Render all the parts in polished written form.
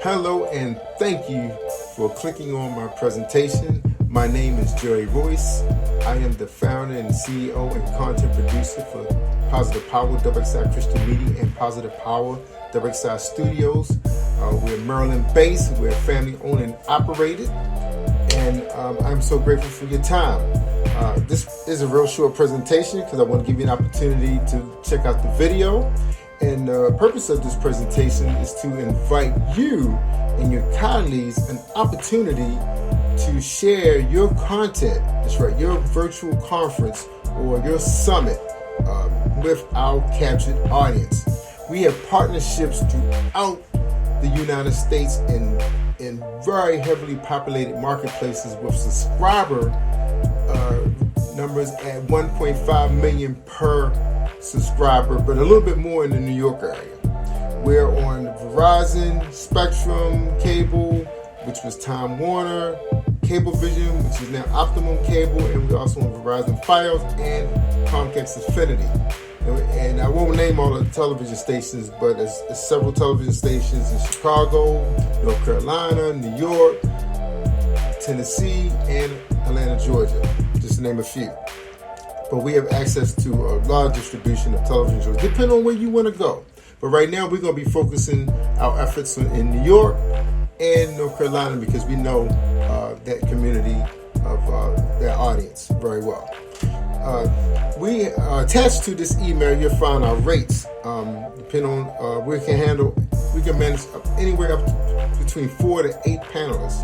Hello and thank you for clicking on my presentation. My name is Jerry Royce. I am the founder and CEO and content producer for Positive Power, WXI Christian Media, and Positive Power, WXI Studios. We're Maryland based, we're family owned and operated, and I'm so grateful for your time. This is a real short presentation because I want to give you an opportunity to check out the video. And the purpose of this presentation is to invite you and your colleagues an opportunity to share your content, that's right, your virtual conference or your summit with our captured audience. We have partnerships throughout the United States in very heavily populated marketplaces with subscriber numbers at 1.5 million per subscriber, but a little bit more in the New York area. We're on Verizon, Spectrum Cable, which was Time Warner, Cablevision, which is now Optimum Cable, and we're also on Verizon Fios and Comcast Xfinity. And I won't name all the television stations, but there's several television stations in Chicago, North Carolina, New York, Tennessee, and Atlanta, Georgia, just to name a few. But we have access to a large distribution of television shows, depending on where you want to go. But right now, we're going to be focusing our efforts in New York and North Carolina because we know that community of their audience very well. We attached to this email, you'll find our rates. Depending on we can manage anywhere up to between 4 to 8 panelists,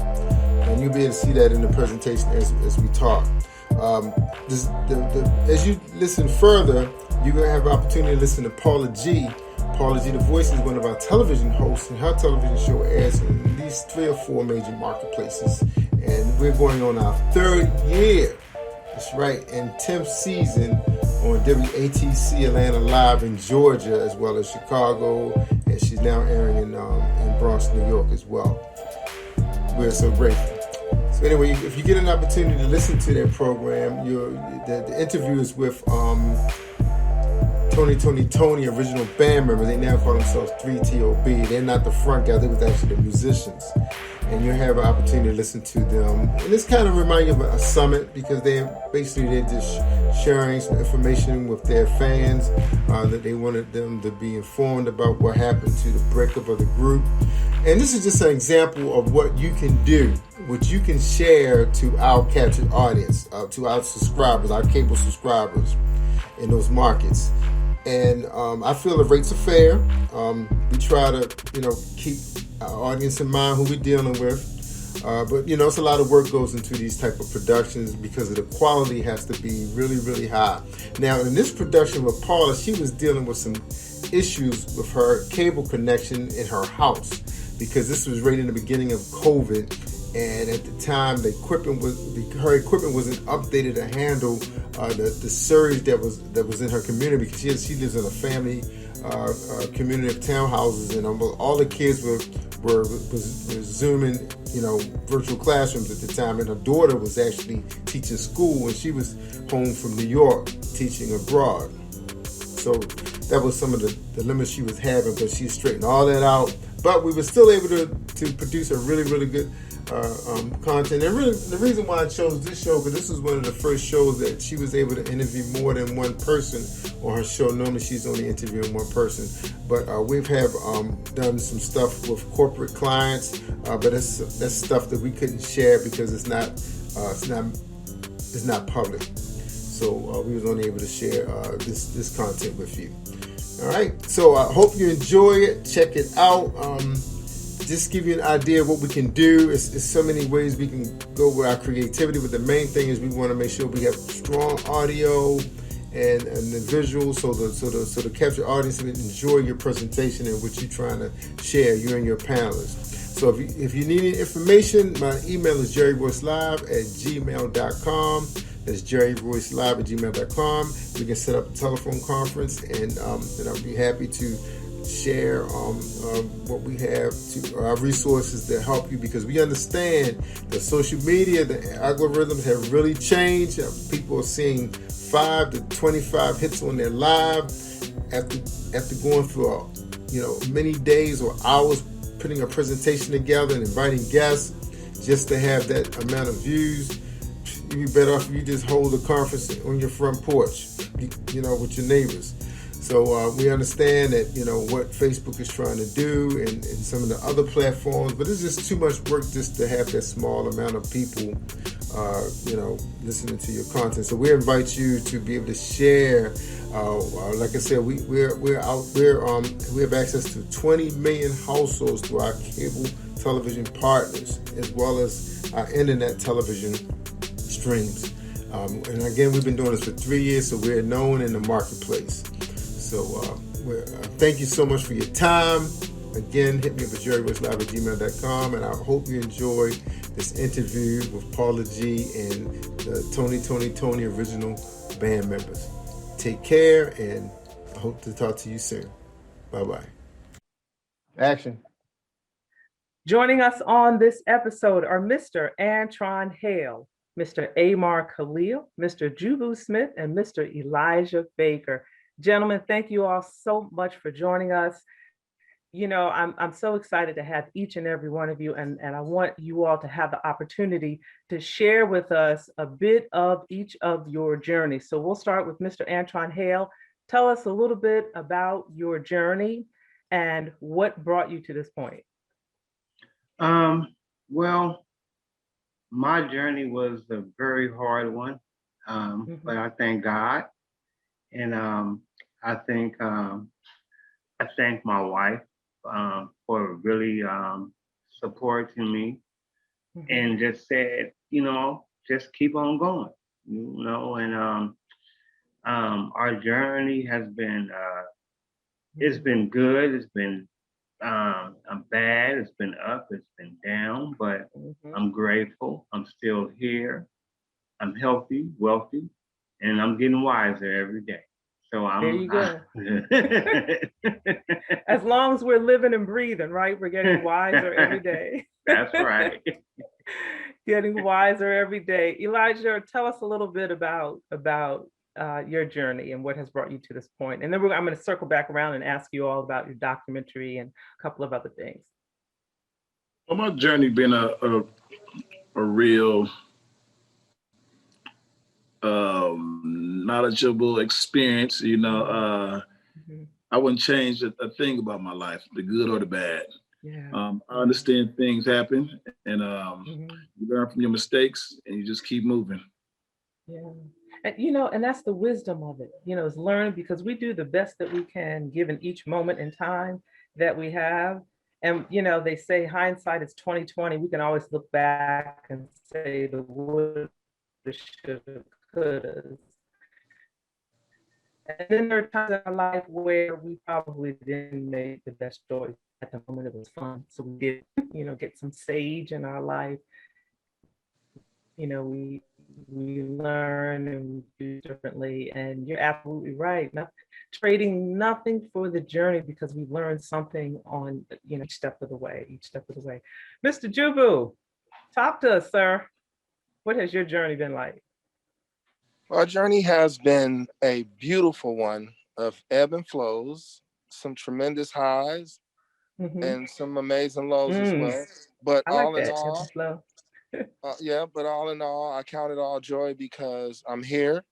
and you'll be able to see that in the presentation as we talk. As you listen further, you're going to have an opportunity to listen to Paula G. Paula G, the voice, is one of our television hosts, and her television show airs in at least 3 or 4 major marketplaces. And we're going on our 3rd year, that's right, and 10th season on WATC Atlanta Live in Georgia, as well as Chicago, and she's now airing in Bronx, New York as well. We're so grateful. So anyway, if you get an opportunity to listen to that program, the interview is with Tony, original band member. They now call themselves 3TOB. They're not the front guy, they was actually the musicians. And you'll have an opportunity to listen to them. And this kind of reminds you of a summit because they're just sharing some information with their fans that they wanted them to be informed about what happened to the breakup of the group. And this is just an example of what you can do, what you can share to our captured audience, to our subscribers, our cable subscribers in those markets. And I feel the rates are fair. We try to, keep our audience in mind who we're dealing with. But, it's a lot of work goes into these type of productions because of the quality has to be really, really high. Now, in this production with Paula, she was dealing with some issues with her cable connection in her house because this was right in the beginning of COVID. And at the time, her equipment wasn't updated to handle the surge that was in her community because she lives in a family community of townhouses, and all the kids were Zooming, virtual classrooms at the time. And her daughter was actually teaching school, and she was home from New York teaching abroad. So that was some of the limits she was having, but she straightened all that out. But we were still able to produce a really, really good content. And really, the reason why I chose this show, because this was one of the first shows that she was able to interview more than one person on her show. Normally she's only interviewing one person, but we have done some stuff with corporate clients, but that's stuff that we couldn't share because it's not public. So we was only able to share this content with you. All right, so I hope you enjoy it. Check it out. Just give you an idea of what we can do. It's so many ways we can go with our creativity, but the main thing is we want to make sure we have strong audio and the visuals, so the capture audience can enjoy your presentation and what you're trying to share, you and your panelists. So if you need any information, my email is jerryroycelive@gmail.com. That's jerryroycelive@gmail.com. We can set up a telephone conference, and I'll be happy to share what we have to our resources to help you, because we understand that social media, the algorithms have really changed. People are seeing 5 to 25 hits on their live after going through many days or hours putting a presentation together and inviting guests just to have that amount of views. You'd be better off if you just hold a conference on your front porch, with your neighbors. So we understand that, what Facebook is trying to do and some of the other platforms, but it's just too much work just to have that small amount of people, listening to your content. So we invite you to be able to share. Like I said, we have access to 20 million households through our cable television partners, as well as our internet television streams. And again, we've been doing this for 3 years, so we're known in the marketplace. So thank you so much for your time. Again, hit me up at jerryroycelive@gmail.com, and I hope you enjoyed this interview with Paula G and the Tony original band members. Take care, and I hope to talk to you soon. Bye-bye. Action. Joining us on this episode are Mr. Antron Hale, Mr. Amar Khalil, Mr. Jubu Smith, and Mr. Elijah Baker. Gentlemen, thank you all so much for joining us. I'm so excited to have each and every one of you, and I want you all to have the opportunity to share with us a bit of each of your journeys. So we'll start with Mr. Antron Hale. Tell us a little bit about your journey and what brought you to this point. Well, my journey was a very hard one, but I thank God, and I thank my wife for really supporting me, and just said, just keep on going, and our journey has been it's been good, it's been bad, it's been up, it's been down, but I'm grateful. I'm still here. I'm healthy, wealthy, and I'm getting wiser every day. So there you go. As long as we're living and breathing, right? We're getting wiser every day. That's right. Getting wiser every day. Elijah, tell us a little bit about your journey and what has brought you to this point. And then I'm going to circle back around and ask you all about your documentary and a couple of other things. Well, my journey been a real knowledgeable experience. I wouldn't change a thing about my life, the good or the bad. Yeah. I understand things happen, and you learn from your mistakes, and you just keep moving. Yeah. And, and that's the wisdom of it, is learn, because we do the best that we can given each moment in time that we have. And, they say hindsight is 20/20. We can always look back and say the woulda, shoulda, coulda. And then there are times in our life where we probably didn't make the best choice at the moment. It was fun. So we did, get some sage in our life. We learn and we do differently. And you're absolutely right. Trading nothing for the journey, because we've learned something on, each step of the way, Mr. Jubu, talk to us, sir. What has your journey been like? Our journey has been a beautiful one of ebb and flows, some tremendous highs, and some amazing lows as well. But I all like in that. all, but all in all, I count it all joy because I'm here,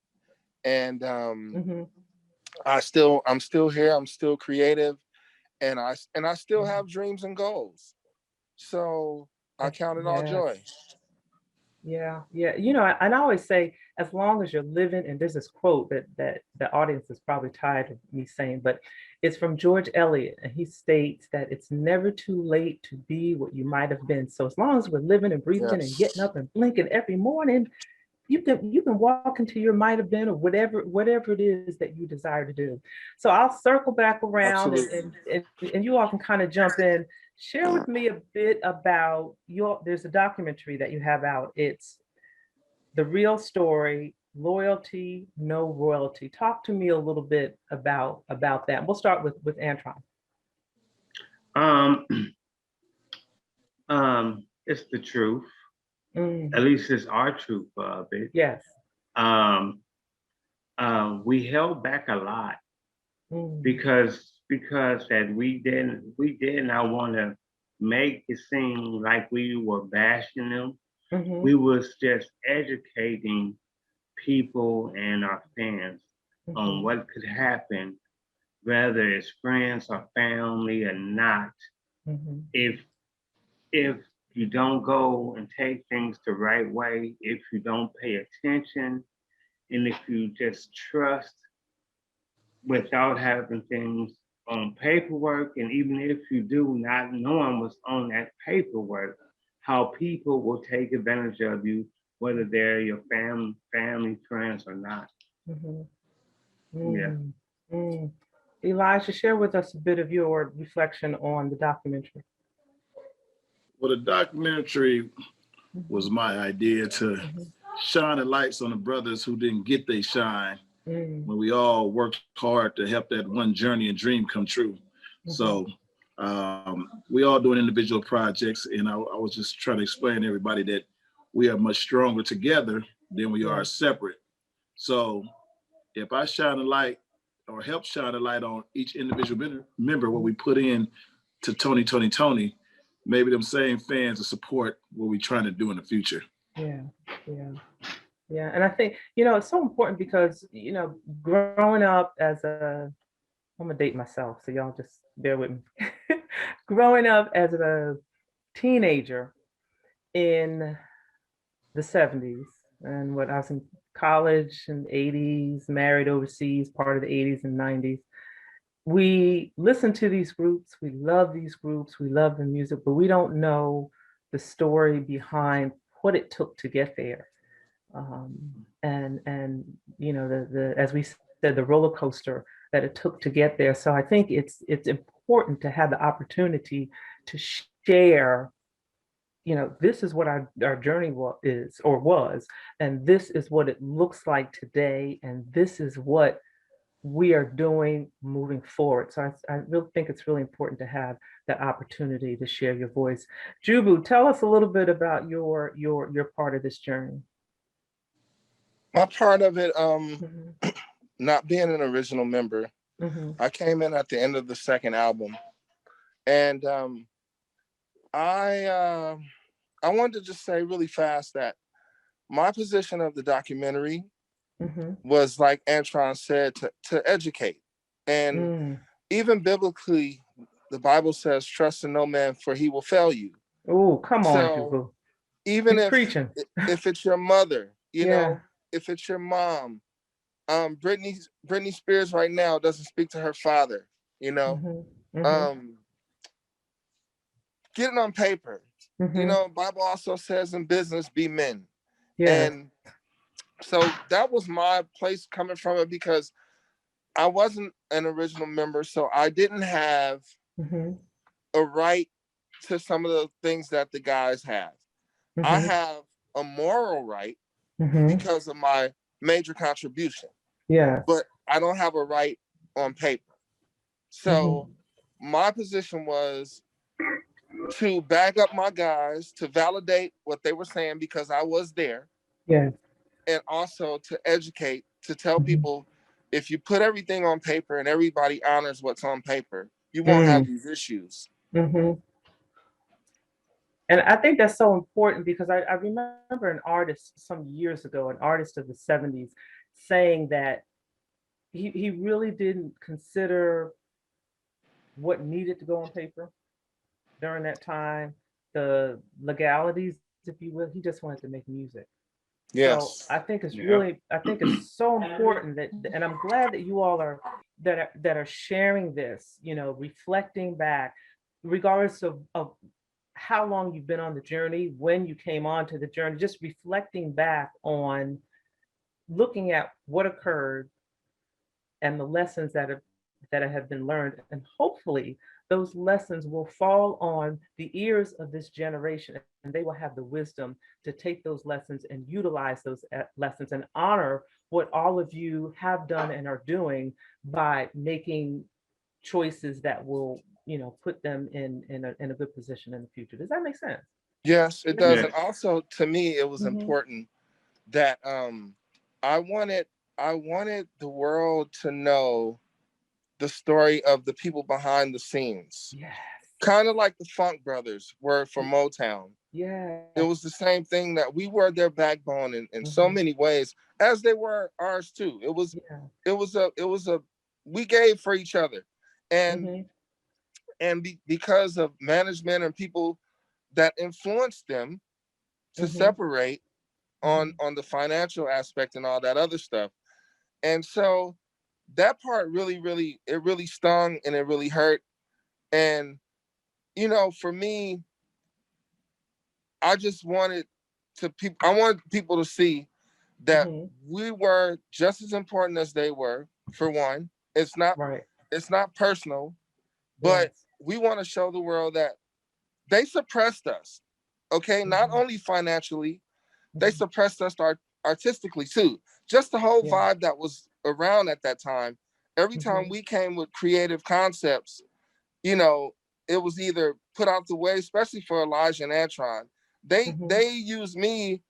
and I'm still here. I'm still creative, and I still have dreams and goals. So I count it all joy. Yeah. And I always say, as long as you're living, and there's this quote that the audience is probably tired of me saying, but it's from George Eliot, and he states that it's never too late to be what you might have been. So as long as we're living and breathing and getting up and blinking every morning, you can walk into your might have been, or whatever it is that you desire to do. So I'll circle back around, and you all can kind of jump in. Share with me a bit about there's a documentary that you have out. It's The Real Story, Loyalty, No Royalty. Talk to me a little bit about that. We'll start with Antron. It's the truth. At least it's our truth of it. Yes. We held back a lot because that we did not want to make it seem like we were bashing them. Mhm. We was just educating people and our fans on Mhm. what could happen, whether it's friends or family or not, Mhm. if if you don't go and take things the right way, if you don't pay attention, and if you just trust without having things on paperwork, and even if you do, not knowing what's on that paperwork, how people will take advantage of you, whether they're your family, friends, or not. Mhm. Yeah. Mm. Mm. Elijah, share with us a bit of your reflection on the documentary. Well, the documentary was my idea to Mhm. shine the lights on the brothers who didn't get their shine Mm. when we all worked hard to help that one journey and dream come true. So we all doing individual projects, and I was just trying to explain to everybody that we are much stronger together than we are separate. So if I shine a light or help shine a light on each individual member, what we put in to Tony, maybe them same fans will support what we're trying to do in the future. Yeah, yeah, yeah. And I think, it's so important because, growing up as I'm gonna date myself, so y'all just bear with me. Growing up as a teenager in the 70s, and when I was in college in the 80s, married overseas, part of the 80s and 90s, we listen to these groups, we love these groups, we love the music, but we don't know the story behind what it took to get there. And the as we said, the roller coaster that it took to get there. So I think it's important to have the opportunity to share, this is what our journey is or was, and this is what it looks like today, and this is what we are doing moving forward. So I really think it's really important to have that opportunity to share your voice. Jubu, tell us a little bit about your part of this journey. My part of it, Mhm. not being an original member, Mhm. I came in at the end of the second album, and I wanted to just say really fast that my position of the documentary Mhm. was, like Antron said, to educate. And Mm. even biblically, the Bible says, trust in no man, for he will fail you. Oh, come on, So Jubu. even You preaching. if it's your mother, Yeah. if it's your mom, Britney Spears right now doesn't speak to her father, Mhm. Mhm. um, get it on paper. Mhm. Bible also says in business, be men. Yes. And so that was my place coming from it, because I wasn't an original member, so I didn't have Mhm. a right to some of the things that the guys have. I Mhm. have a moral right Mhm. because of my major contribution, Yeah. but I don't have a right on paper. So Mhm. my position was to back up my guys, to validate what they were saying because I was there, Yes. and also to educate, to tell Mhm. people, if you put everything on paper and everybody honors what's on paper, you won't have Mm. these issues. Mhm. And I think that's so important because I remember an artist some years ago, an artist of the 70s, saying that he really didn't consider what needed to go on paper during that time, the legalities, if you will. He just wanted to make music. So Yes. Yeah. I think it's so important that, and I'm glad that you all are that are sharing this, reflecting back, regardless of how long you've been on the journey, when you came onto the journey, just reflecting back on looking at what occurred and the lessons that have been learned, and hopefully those lessons will fall on the ears of this generation, and they will have the wisdom to take those lessons and utilize those lessons and honor what all of you have done and are doing by making choices that will, put them in a good position in the future. Does that make sense? Yes, it does. Yeah. And also, to me, it was Mm-hmm. important that I wanted the world to know the story of the people behind the scenes. Yes. kind of like the Funk Brothers were for Motown. Yeah. It was the same thing, that we were their backbone in so many ways, as they were ours too. It was we gave for each other, and because of management and people that influenced them to separate on the financial aspect and all that other stuff. And so that part really it really stung and it really hurt. And for me, I just wanted I wanted people to see that we were just as important as they were. For one, it's not personal, but we want to show the world that they suppressed us. Okay, not only financially, they suppressed us artistically too. Just the whole vibe that was around at that time. Every time we came with creative concepts, it was either put out the way, especially for Elijah and Antron. They used me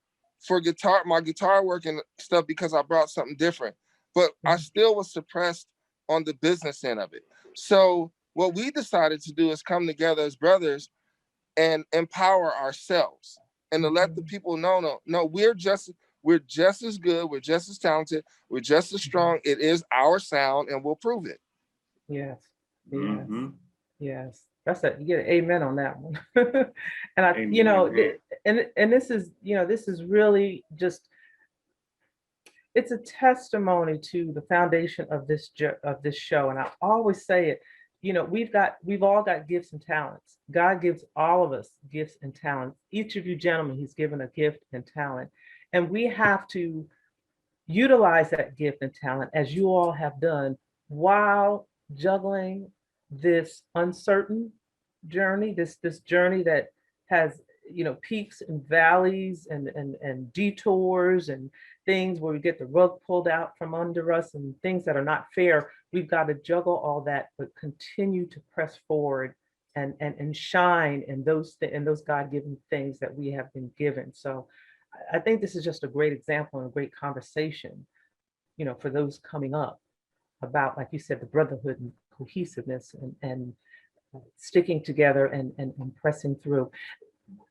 for my guitar work and stuff because I brought something different. But I still was suppressed on the business end of it. So what we decided to do is come together as brothers and empower ourselves and to let the people know, no, we're just as good, we're just as talented, we're just as strong. It is our sound, and we'll prove it. Yes. Yes. That's you get an amen on that one. And and this is, this is really just, it's a testimony to the foundation of this show. And I always say it, we've all got gifts and talents. God gives all of us gifts and talents. Each of you gentlemen, he's given a gift and talent. And we have to utilize that gift and talent, as you all have done, while juggling this uncertain journey, this journey that has, peaks and valleys and detours and things where we get the rug pulled out from under us and things that are not fair. We've got to juggle all that, but continue to press forward and shine in those God-given things that we have been given. So I think this is just a great example and a great conversation, for those coming up, about, like you said, the brotherhood and cohesiveness and sticking together and pressing through.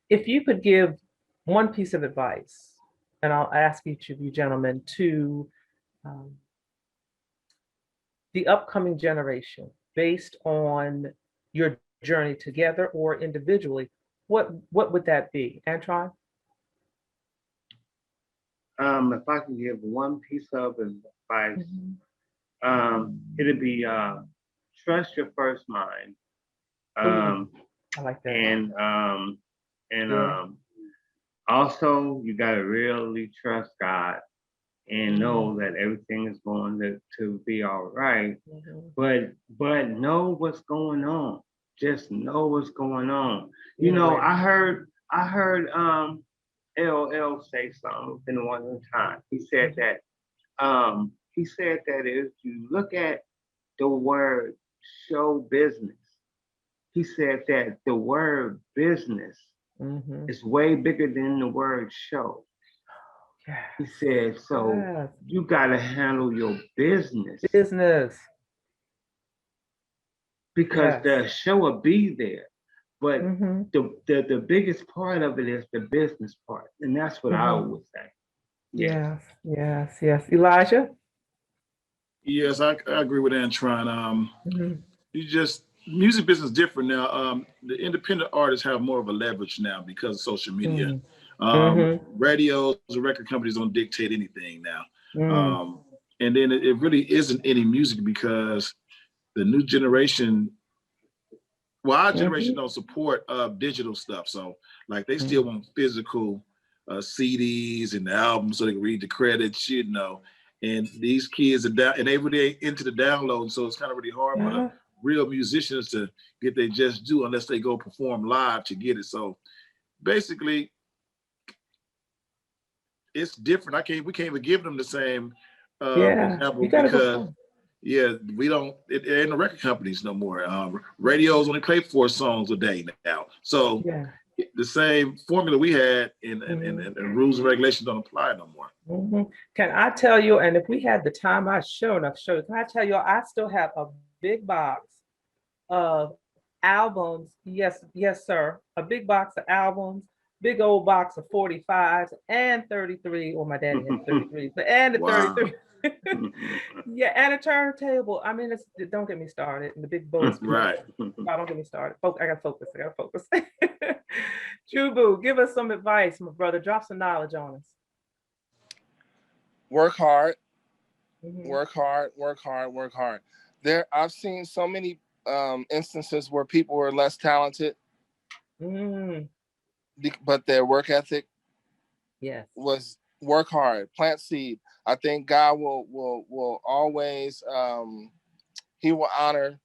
If you could give one piece of advice, and I'll ask each of you gentlemen, to the upcoming generation, based on your journey together or individually, what would that be? Antron? If I can give one piece of advice, it'd be trust your first mind. I like that. And also you gotta really trust God and know that everything is going to be all right. But know what's going on. Just know what's going on. I heard LL say something in one time. He said that if you look at the word show business, he said that the word business is way bigger than the word show. He said, so you got to handle your business. Because the show will be there. But the biggest part of it is the business part. And that's what I would say. Yes. Elijah? Yes, I agree with Antron. Music business is different now. The independent artists have more of a leverage now because of social media. Radios and record companies don't dictate anything now. And then it really isn't any music because the new generation, our generation don't support digital stuff. So like they still want physical CDs and the albums so they can read the credits, and these kids are down and they really into the download. So it's kind of really hard for the real musicians to get their just due unless they go perform live to get it. So basically it's different. We can't even give them the same example because we don't, it ain't no record companies no more. Radios only play 4 songs a day now. So the same formula we had and rules and regulations don't apply no more. Can I tell you, and if we had the time, I sure enough showed. Can I tell you, I still have a big box of albums. Yes, yes, sir. A big box of albums, big old box of 45s and 33. Well, my daddy had 33, but and the Wow. 33. Yeah, and a turntable. I mean, don't get me started. And the big Bose. Right. Oh, don't get me started. I gotta focus. I gotta focus. Jubu, give us some advice, my brother. Drop some knowledge on us. Work hard, Mhm. work hard, work hard, work hard. I've seen so many instances where people were less talented, Mm, but their work ethic yes. was work hard, plant seed. I think God will always he will honor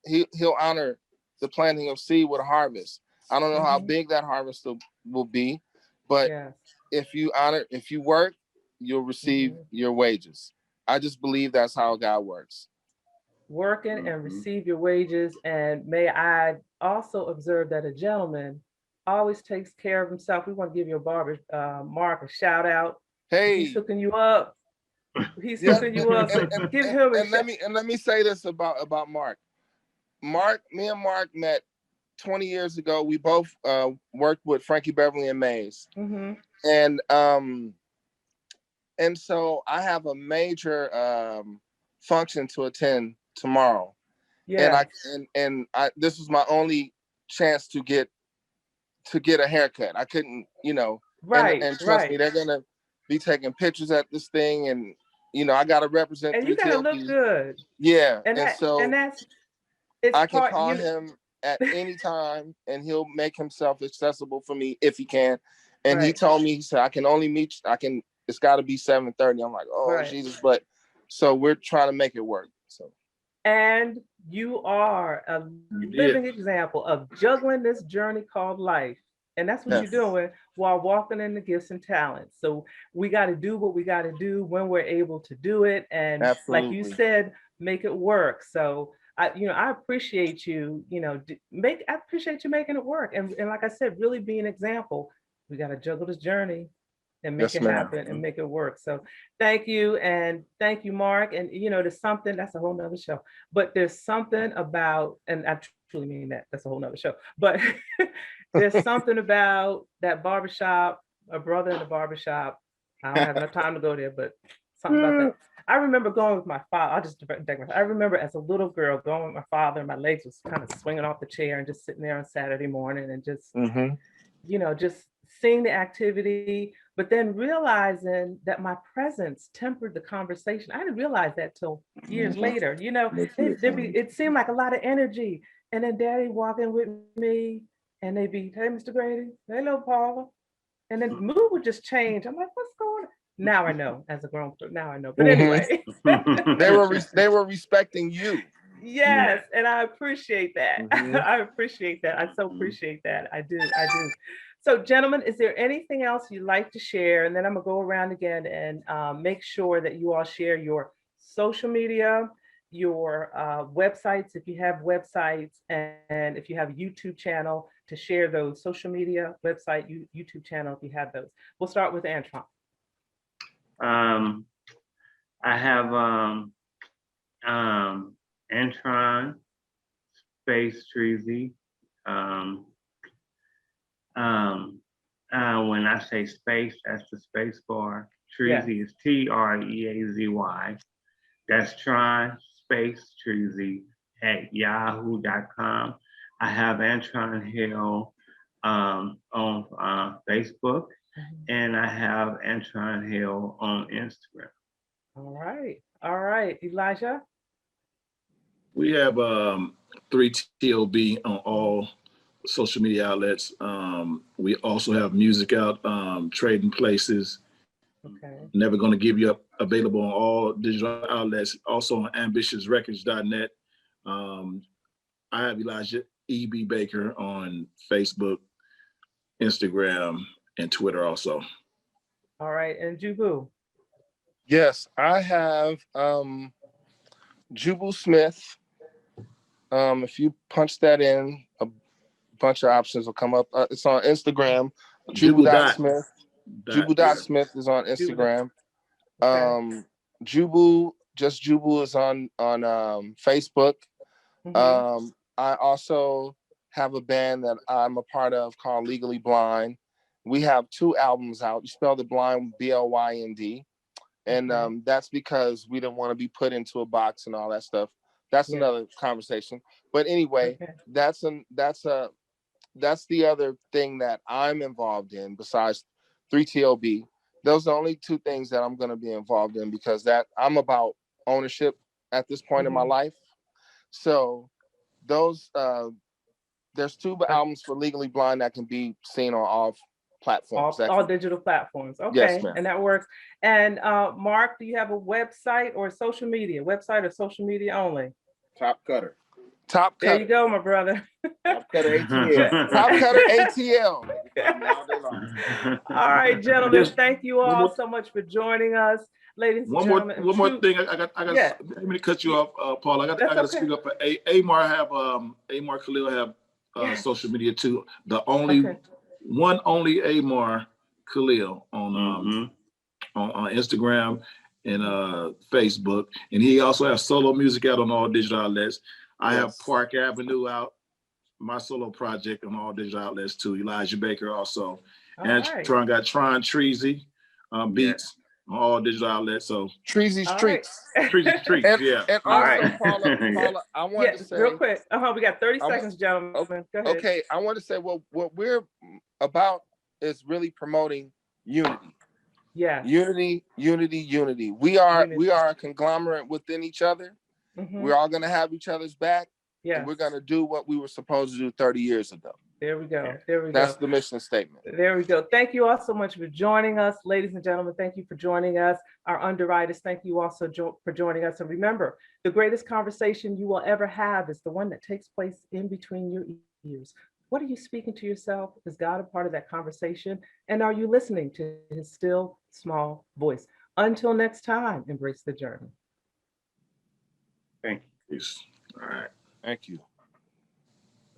he'll honor the planting of seed with a harvest. I don't know how Mhm. big that harvest will be, but Yes. if you work, you'll receive Mhm. your wages. I just believe that's how God works. Working and Mhm. receive your wages. And may I also observe that a gentleman always takes care of himself. We want to give your barber, Mark, a shout out. He's Hey, hooking you up. He's yeah, hooking you up. So give him a and let me say this about Mark. Me and Mark met 20 years ago. We both worked with Frankie Beverly and Mays, Mm-hmm. and so I have a major function to attend tomorrow, and Yeah. I this was my only chance to get a haircut. I couldn't, Right. and trust me, Right. they're gonna be taking pictures at this thing, and I got to represent And you gotta look 3TLB. good. Yeah, And and so that's it's I can part, call him at any time, and he'll make himself accessible for me if he can. And he right. told me, he said, I can only meet you, it's got to be 7:30. I'm like, oh Right. Jesus, but so we're trying to make it work. So And you are a You living did. example of juggling this journey called life. And that's what you're yes, doing while walking in the gifts and talents. So we got to do what we got to do when we're able to do it. And like you absolutely. said, make it work. So I appreciate you, I appreciate you making it work. And like I said, really be an example. We got to juggle this journey and make Yes, it ma'am. happen and make it work. So thank you. And thank you, Mark. And there's something, that's a whole nother show, but there's something about, and I truly mean that, that's a whole nother show, but there's something about that barbershop, a brother in the barbershop. I don't have enough time to go there, but something about that. I remember going with my father. I'll just I remember as a little girl going with my father, and my legs was kind of swinging off the chair and just sitting there on Saturday morning and just, Mm-hmm. just seeing the activity, but then realizing that my presence tempered the conversation. I didn't realize that till years later. It seemed like a lot of energy. And then daddy walking with me and they'd be, hey, Mr. Grady, hey, little Paula. And then the mood would just change. I'm like, what's going on? Now I know as a grown person, now I know. But anyway, They were respecting you. yes. And I appreciate that. Mhm. I appreciate that. I so appreciate that. I do. I do. So, gentlemen, is there anything else you'd like to share? And then I'm going to go around again and make sure that you all share your social media, your websites, if you have websites, and if you have a YouTube channel, to share those social media, website, YouTube channel, if you have those. We'll start with Antron. I have Antron Space Treasy. When I say space, that's the space bar. Treasy is TREAZY. That's Tron Space Treasy at yahoo.com. I have Antron Hill on Facebook, and I have Antron Hill on Instagram. All right. All right. Elijah? We have 3TLB on all social media outlets. We also have music out, Trading Places. Okay. Never Gonna Give You Up, available on all digital outlets. Also on ambitiousrecords.net. I have Elijah E.B. Baker on Facebook, Instagram, and Twitter also. All right. And Jubu? Yes, I have Jubal Smith. If you punch that in, a bunch of options will come up. It's on Instagram. Jubal.Smith. Jubal.Smith is on Instagram. Okay. Jubal, just Jubal is on Facebook. Mhm. I also have a band that I'm a part of called Legally Blind. We have 2 albums out. You spell the blind Blynd. And that's because we didn't want to be put into a box and all that stuff. That's another conversation. But anyway, that's the other thing that I'm involved in besides 3TOB. Those are the only 2 things that I'm going to be involved in, because that I'm about ownership at this point in my life. So those there's 2 albums for Legally Blind that can be seen on all platforms. All digital platforms. Okay, Yes, ma'am. and that works. And Mark, do you have a website or social media? Website or social media only? Top Cutter. Top Cutter. There you go, my brother. Top Cutter ATL. Top Cutter ATL. All right, gentlemen, thank you all so much for joining us, ladies and gentlemen. One more thing. I got. Let me cut you off, Paul. I got to speak up for Amar. Amar Khalil have social media too. The only only Amar Khalil on Instagram and Facebook, and he also has solo music out on all digital outlets. I have Park Avenue out, my solo project on all digital outlets too. Elijah Baker also, and Tron got Tron Treasy beats on all digital outlets. So Treasy Streets, Treasy Streets, And also, Paula, I want to say real quick. We got 30 seconds, gentlemen. Go ahead. Okay, I want to say what we're about is really promoting unity. Yeah. Unity. We are a conglomerate within each other. We're all going to have each other's back. Yeah. We're going to do what we were supposed to do 30 years ago. There we go. That's the mission statement. There we go. Thank you all so much for joining us, ladies and gentlemen. Thank you for joining us. Our underwriters, thank you also for joining us. And remember, the greatest conversation you will ever have is the one that takes place in between your ears. What are you speaking to yourself? Is God a part of that conversation? And are you listening to his still small voice? Until next time, embrace the journey. Thank you. All right. Thank you.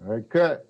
All right, cut.